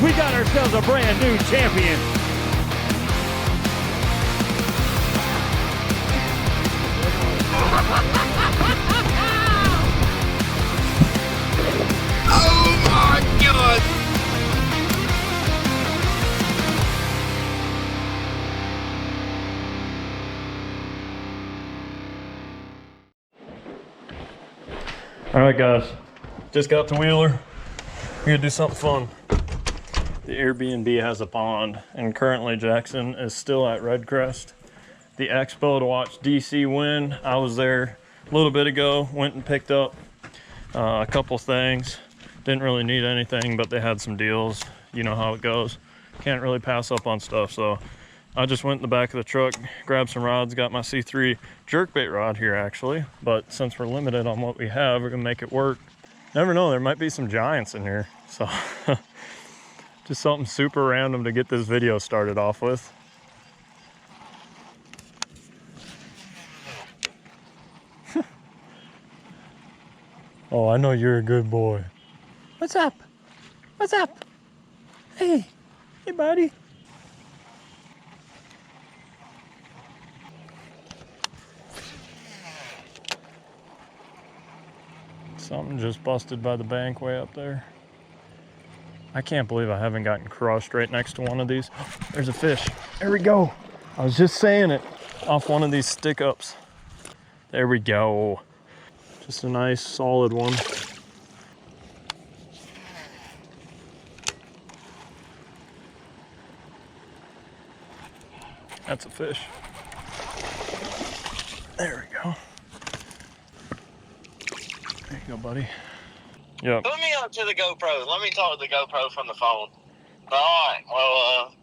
we got ourselves a brand new champion. Oh my God! All right, guys, just got to Wheeler. We're gonna do something fun. The Airbnb has a pond, and currently Jackson is still at Redcrest, the expo, to watch DC win. I was there a little bit ago, went and picked up a couple things. Didn't really need anything, but they had some deals. You know how it goes. Can't really pass up on stuff, so I just went in the back of the truck, grabbed some rods, got my C3 jerkbait rod here actually, but since we're limited on what we have, we're gonna make it work. Never know, there might be some giants in here, so just something super random to get this video started off with. Oh, I know you're a good boy. What's up? What's up? Hey, hey buddy. Something just busted by the bank way up there. I can't believe I haven't gotten crushed right next to one of these. There's a fish. There we go. I was just saying it off one of these stick ups. There we go. Just a nice solid one. That's a fish. There we go. There you go, buddy. Yep. Put me up to the GoPro. Let me talk to the GoPro from the phone. All right. Well,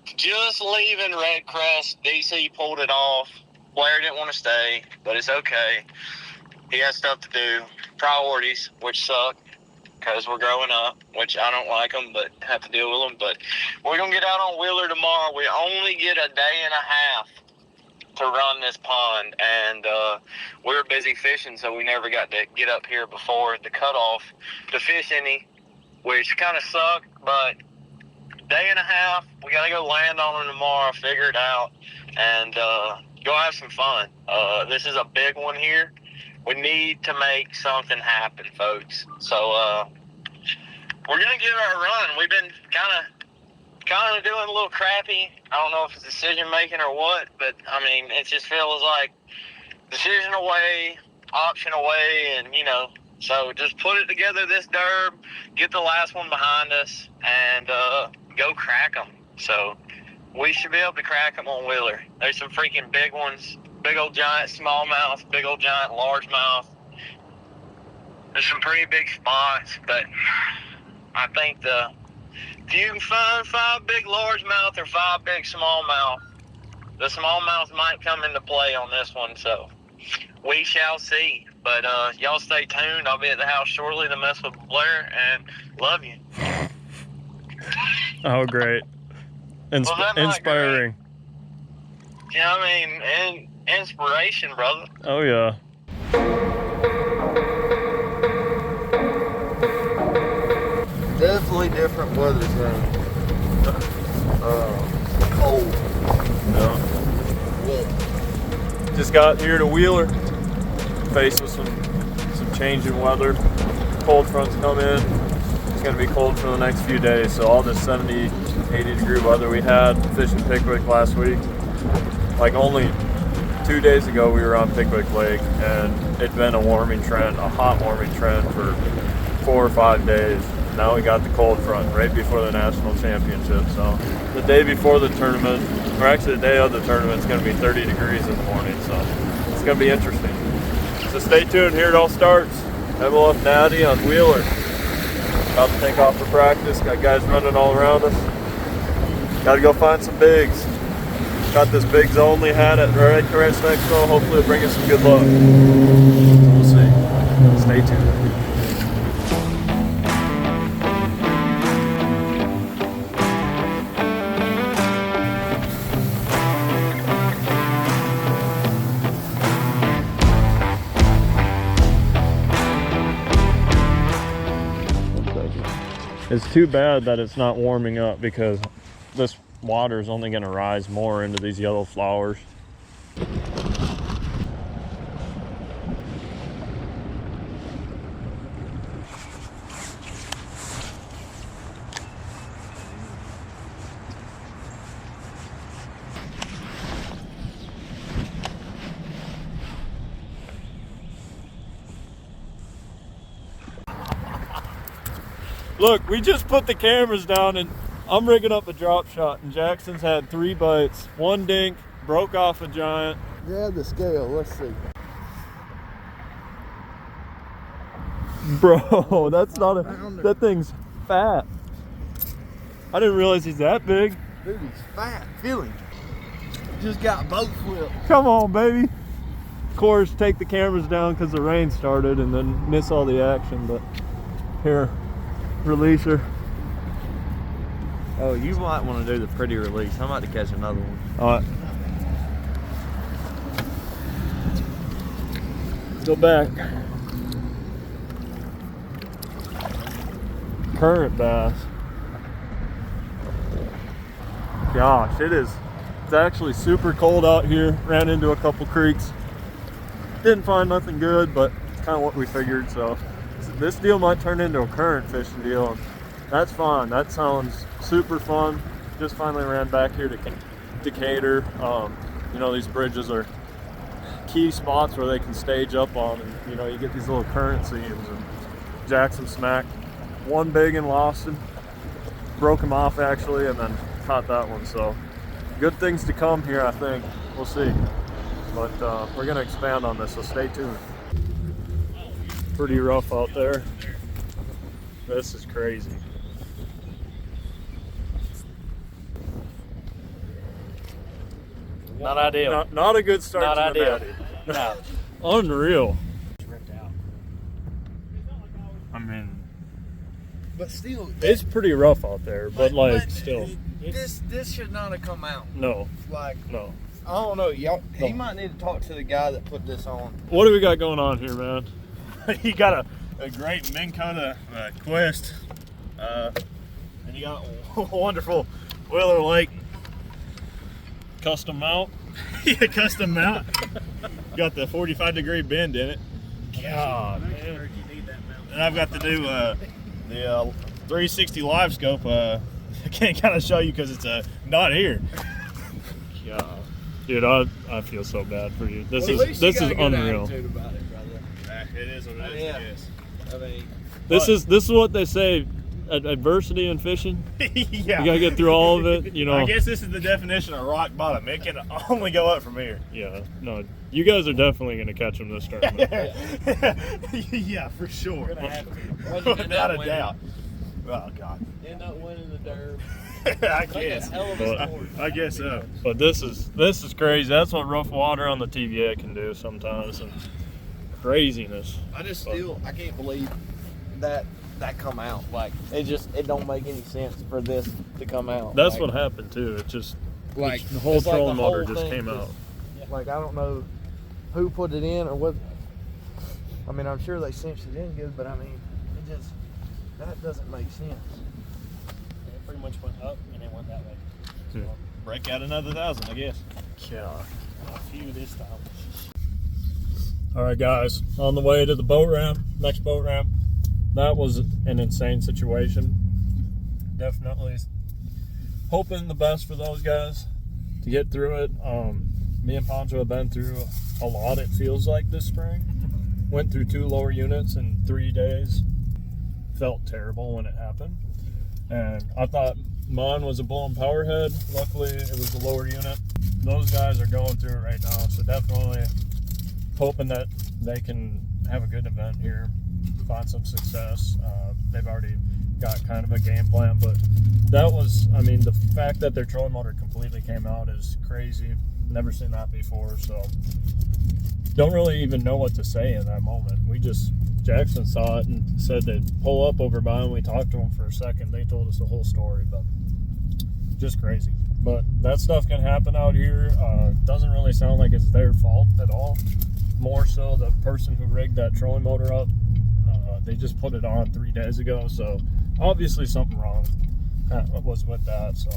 just leaving Redcrest. DC pulled it off. Blair didn't want to stay, but it's okay. He has stuff to do. Priorities, which suck because we're growing up, which I don't like them, but have to deal with them. But we're going to get out on Wheeler tomorrow. We only get a day and a half to run this pond, and we were busy fishing, so we never got to get up here before the cutoff to fish any, which kind of sucked. But day and a half, we got to go land on them tomorrow, figure it out, and go have some fun. This is a big one here. We need to make something happen, folks. So we're gonna give it a run. We've been kind of doing a little crappy. I don't know if it's decision making or what, but I mean, it just feels like decision away, option away, and you know. So just put it together this derb, get the last one behind us, and go crack them. So we should be able to crack them on Wheeler. There's some freaking big ones. Big old giant smallmouth, big old giant largemouth. There's some pretty big spots, but I think if you can find 5 big largemouth or 5 big smallmouth, the smallmouth might come into play on this one, so we shall see. But y'all stay tuned. I'll be at the house shortly to mess with Blair, and love you. Oh, great. Inspiring. Great? Yeah, I mean, inspiration, brother. Oh, yeah. Definitely different weather zone. Cold. Yeah. Wet. Just got here to Wheeler, faced with some change in weather. Cold fronts come in. It's going to be cold for the next few days, so all this 70, 80 degree weather we had fishing Pickwick last week, like only 2 days ago we were on Pickwick Lake, and it'd been a warming trend, a hot warming trend for 4 or 5 days. Now we got the cold front right before the national championship. So the day before the tournament, or actually the day of the tournament, it's going to be 30 degrees in the morning. So it's going to be interesting. So stay tuned. Here it all starts. MLF Natty on Wheeler. About to take off for practice. Got guys running all around us. Got to go find some bigs. Got this bigs only hat at Redcrest Expo. Hopefully it'll bring us some good luck. We'll see. Stay tuned. It's too bad that it's not warming up, because this water is only going to rise more into these yellow flowers. Look, we just put the cameras down and I'm rigging up a drop shot, and Jackson's had 3 bites, 1 dink, broke off a giant. Grab the scale, let's see. Bro, that's not a, that thing's fat. I didn't realize he's that big. Dude, he's fat. Feel him. Just got boat flip. Come on, baby. Of course, take the cameras down because the rain started and then miss all the action, but here, release her. Oh, you might want to do the pretty release. I'm about to catch another one. All right. Go back. Current bass. Gosh, it's actually super cold out here. Ran into a couple creeks. Didn't find nothing good, but it's kind of what we figured. So this deal might turn into a current fishing deal. That's fun. That sounds super fun. Just finally ran back here to Decatur. You know, these bridges are key spots where they can stage up on, and you know, you get these little current seams. And Jackson smacked 1 big and lost him. Broke him off actually, and then caught that one. So good things to come here, I think. We'll see. But we're gonna expand on this, so stay tuned. Pretty rough out there. This is crazy. Not ideal. Not a good start. Not to ideal. the No. Unreal. I mean, But still, it's pretty rough out there, but like still. this should not have come out. No, Like, no. I don't know, y'all. He might need to talk to the guy that put this on. What do we got going on here, man? You got a great Minn Kota Quest, and you got a wonderful Wheeler Lake Custom mount. yeah, custom mount. Got the 45-degree bend in it. God, man. And I've got the new the 360 live scope. I can't kind of show you because it's not here. God. Dude, I feel so bad for you. This is unreal. About it, brother. It is what it is. Yeah. I guess. I mean, This is what they say. Adversity in fishing. Yeah. You gotta get through all of it. You know. I guess this is the definition of rock bottom. It can only go up from here. Yeah. No. You guys are definitely gonna catch them this tournament. Yeah, for sure. Without Without a doubt. Oh God. end up winning the derb. I guess. Hell of a sport. I guess so. But this is crazy. That's what rough water on the TVA can do sometimes, and craziness. I just still, I can't believe that come out. Like, it don't make any sense for this to come out. That's like, what happened too. It just like the whole it's like trolling the motor whole just thing came out. Like, I don't know who put it in or what. I mean, I'm sure they cinched it in good, but I mean, that doesn't make sense. It pretty much went up and it went that way. Hmm. Break out another 1,000, I guess. Yeah. A few this time. All right, guys, on the way to the boat ramp, next boat ramp. That was an insane situation. Definitely hoping the best for those guys to get through it. Me and Poncho have been through a lot, it feels like, this spring. Went through 2 lower units in 3 days. Felt terrible when it happened. And I thought mine was a blown power head. Luckily, it was the lower unit. Those guys are going through it right now, so definitely hoping that they can have a good event here, find some success. They've already got kind of a game plan, but that was, I mean, the fact that their trolling motor completely came out is crazy. Never seen that before, so don't really even know what to say in that moment. Jackson saw it and said they'd pull up over by, and we talked to them for a second. They told us the whole story, but just crazy. But that stuff can happen out here. Doesn't really sound like it's their fault at all. More so the person who rigged that trolling motor up, they just put it on 3 days ago, so obviously something wrong was with that. So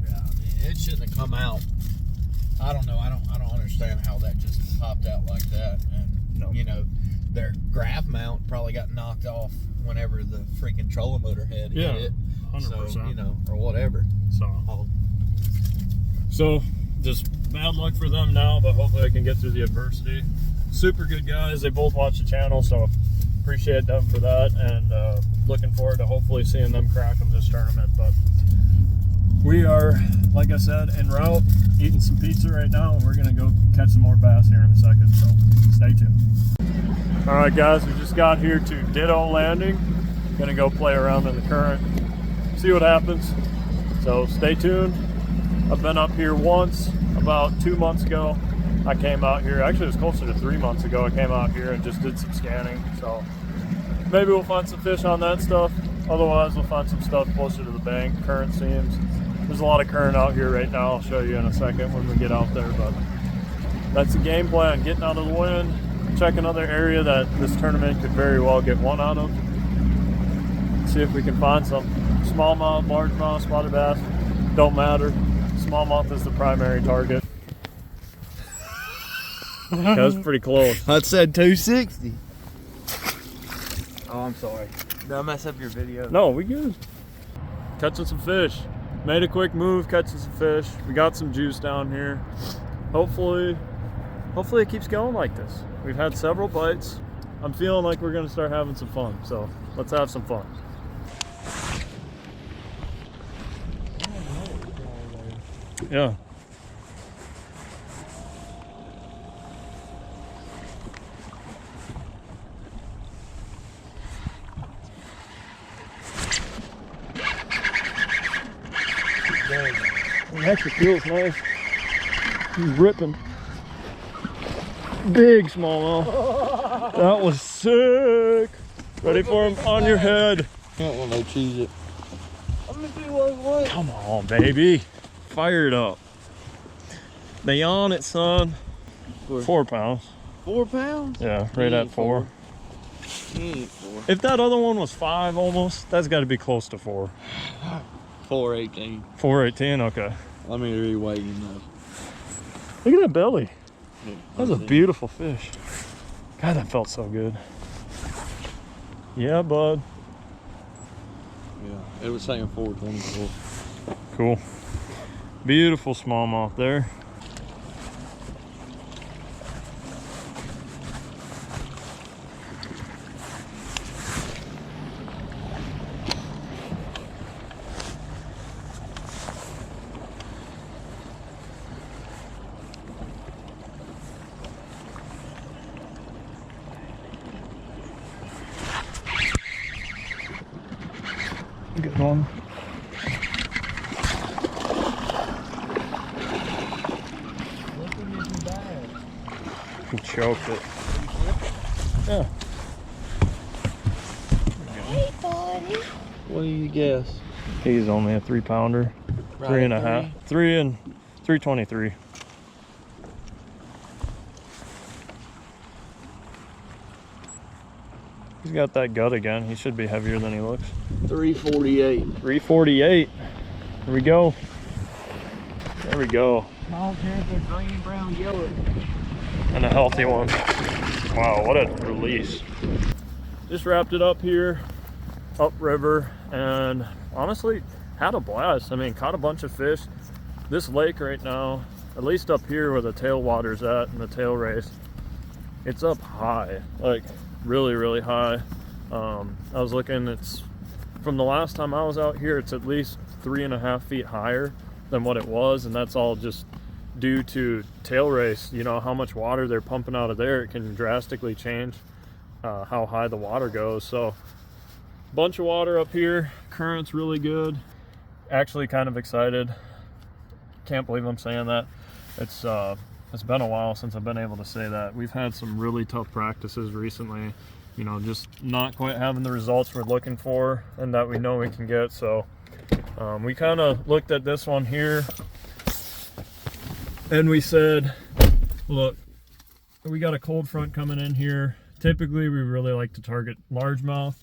Yeah, I mean, it shouldn't have come out. I don't know. I don't understand how that just popped out like that. And No. you know, their graph mount probably got knocked off whenever the freaking trolling motor head Yeah, hit it. 100%. So, you know, or whatever. So just bad luck for them now, but hopefully I can get through the adversity. Super good guys. They both watch the channel, so appreciate them for that, and looking forward to hopefully seeing them crack them this tournament. But we are, like I said, en route, eating some pizza right now, and we're gonna go catch some more bass here in a second, so stay tuned. All right, guys, we just got here to Ditto Landing. Gonna go play around in the current, see what happens. So stay tuned. I've been up here once, about 2 months ago. I came out here, actually it was closer to 3 months ago, I came out here and just did some scanning. So maybe we'll find some fish on that stuff. Otherwise, we'll find some stuff closer to the bank. Current seems, there's a lot of current out here right now. I'll show you in a second when we get out there, but that's the game plan, getting out of the wind, check another area that this tournament could very well get one out of. See if we can find some smallmouth, largemouth, spotted bass, don't matter. Smallmouth is the primary target. That was pretty close. I said 260. Oh, I'm sorry. Did I mess up your video? No, we good. Catching some fish. Made a quick move, catching some fish. We got some juice down here. Hopefully it keeps going like this. We've had several bites. I'm feeling like we're gonna start having some fun. So let's have some fun. Yeah. It actually feels nice. He's ripping. Big smallmouth. That was sick. Ready for him on your head. I don't want no cheese it. Come on, baby. Fire it up. They on it, son. 4 pounds. 4 pounds? Yeah, right at 4. He ain't 4. If that other one was 5 almost, that's got to be close to 4. 418. 418, okay. Let me re-weigh him though. Look at that belly. That's a beautiful fish. God, that felt so good. Yeah, bud. Yeah, it was saying 424. Cool. Beautiful smallmouth there. Good one. He choked it. Yeah. Hey, buddy. What do you guess? He's only a 3-pounder. Right, 3.5. 3 and 323. He's got that gut again. He should be heavier than he looks. 348. 348. Here we go. There we go. Small panther, green, brown, yellow. And a healthy one. Wow, what a release. Just wrapped it up here, upriver, and honestly, had a blast. I mean, caught a bunch of fish. This lake right now, at least up here where the tailwater's at and the tail race, it's up high, like really, really high. I was looking, it's from the last time I was out here, it's at least 3.5 feet higher than what it was, and that's all just due to tail race. You know how much water they're pumping out of there, it can drastically change how high the water goes. So bunch of water up here, current's really good. Actually kind of excited, can't believe I'm saying that. It's been a while since I've been able to say that. We've had some really tough practices recently, you know, just not quite having the results we're looking for and that we know we can get. So we kind of looked at this one here and we said, look, we got a cold front coming in here. Typically we really like to target largemouth.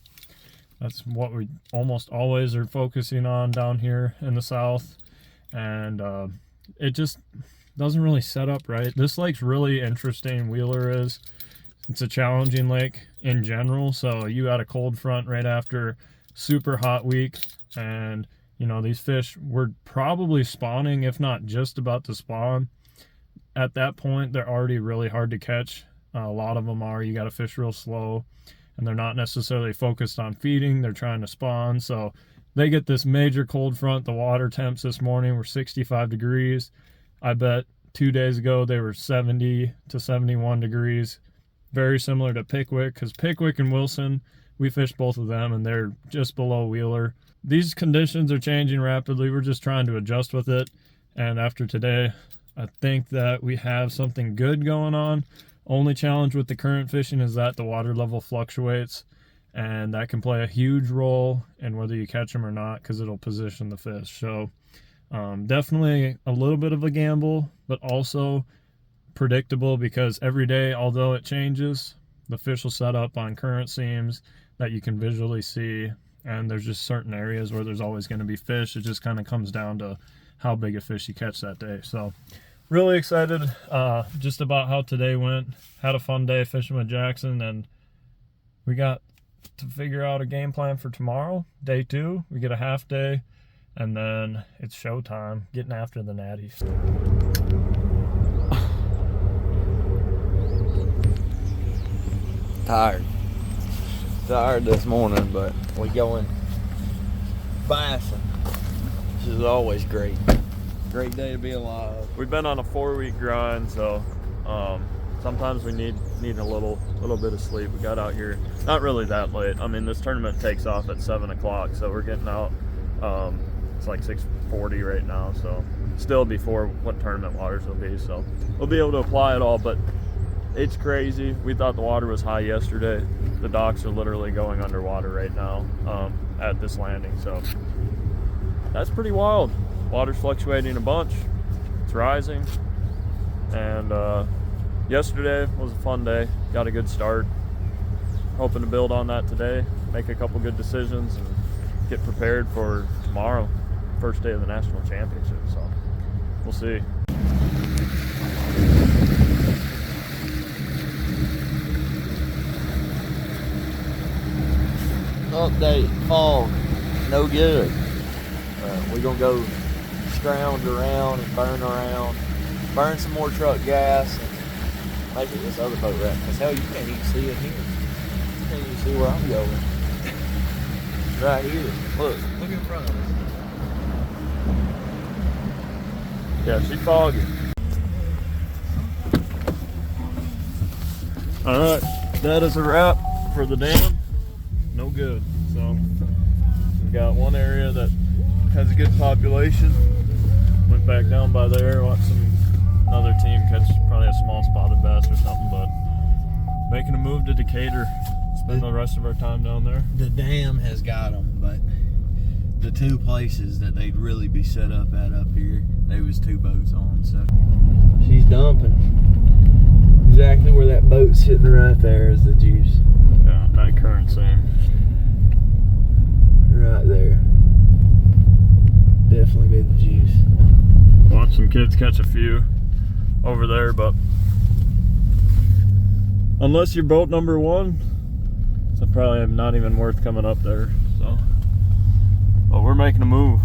That's what we almost always are focusing on down here in the south. And it just doesn't really set up right. This lake's really interesting. Wheeler is. It's a challenging lake in general. So you had a cold front right after super hot week, and you know, these fish were probably spawning, if not just about to spawn. At that point, they're already really hard to catch. A lot of them are. You got to fish real slow, and they're not necessarily focused on feeding. They're trying to spawn. So they get this major cold front. The water temps this morning were 65 degrees. I bet 2 days ago they were 70 to 71 degrees. Very similar to Pickwick, because Pickwick and Wilson, we fished both of them, and they're just below Wheeler. These conditions are changing rapidly. We're just trying to adjust with it. And after today, I think that we have something good going on. Only challenge with the current fishing is that the water level fluctuates, and that can play a huge role in whether you catch them or not, because it'll position the fish. So definitely a little bit of a gamble, but also predictable, because every day, although it changes, the fish will set up on current seams that you can visually see, and there's just certain areas where there's always going to be fish. It just kind of comes down to how big a fish you catch that day. So really excited just about how today went. Had a fun day fishing with Jackson, and we got to figure out a game plan for tomorrow, day 2. We get a half day, and then it's showtime, getting after the natties. Tired this morning, but we going bison. This is always great. Great day to be alive. We've been on a 4-week grind, so sometimes we need a little bit of sleep. We got out here not really that late. I mean, this tournament takes off at 7 o'clock, so we're getting out. It's like 6:40 right now, so still before what tournament waters will be. So we'll be able to apply it all, but it's crazy. We thought the water was high yesterday. The docks are literally going underwater right now at this landing, so that's pretty wild. Water's fluctuating a bunch. It's rising, and yesterday was a fun day. Got a good start. Hoping to build on that today, make a couple good decisions, and get prepared for tomorrow, first day of the national championship. So we'll see. Update, fog, no good. We're gonna go scrounge around and burn some more truck gas, and make it this other boat wreck. Cause hell, you can't even see it here. You can't even see where I'm going. Right here. Look in front of us. Yeah, she's foggy. All right, that is a wrap for the dam. No good. So we've got one area that has a good population. Went back down by there, watched another team catch probably a small spotted bass or something, but making a move to Decatur. Spend the rest of our time down there. The dam has got them, but the 2 places that they'd really be set up at up here, there was 2 boats on, so. She's dumping. Exactly where that boat's sitting right there is the juice. Yeah, that current seam. Right there. Definitely be the juice. Watch some kids catch a few over there, but unless you're boat number 1, it's probably not even worth coming up there. So, but we're making a move.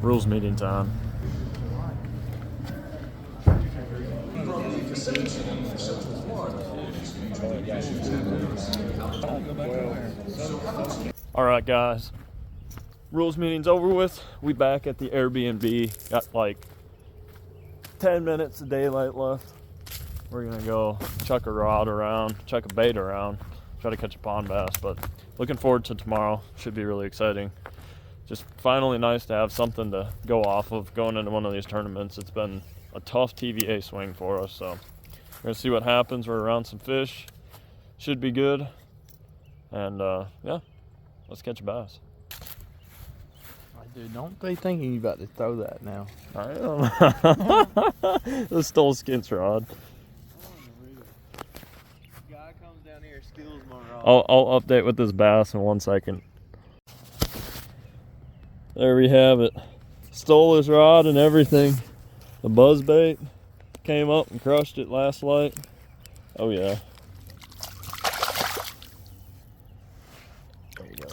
Rules meeting time. All right, guys. Rules meeting's over with. We back at the Airbnb. Got like 10 minutes of daylight left. We're gonna go chuck a rod around, chuck a bait around, try to catch a pond bass. But looking forward to tomorrow. Should be really exciting. Just finally nice to have something to go off of going into one of these tournaments. It's been a tough TVA swing for us, so we're gonna see what happens. We're around some fish. Should be good. And yeah, let's catch a bass. Dude, don't be thinking you about to throw that now. I am. The stole skins rod. Guy comes down here, steals my rod. I'll update with this bass in 1 second. There we have it. Stole his rod and everything. The buzz bait came up and crushed it last light. Oh yeah. There you go.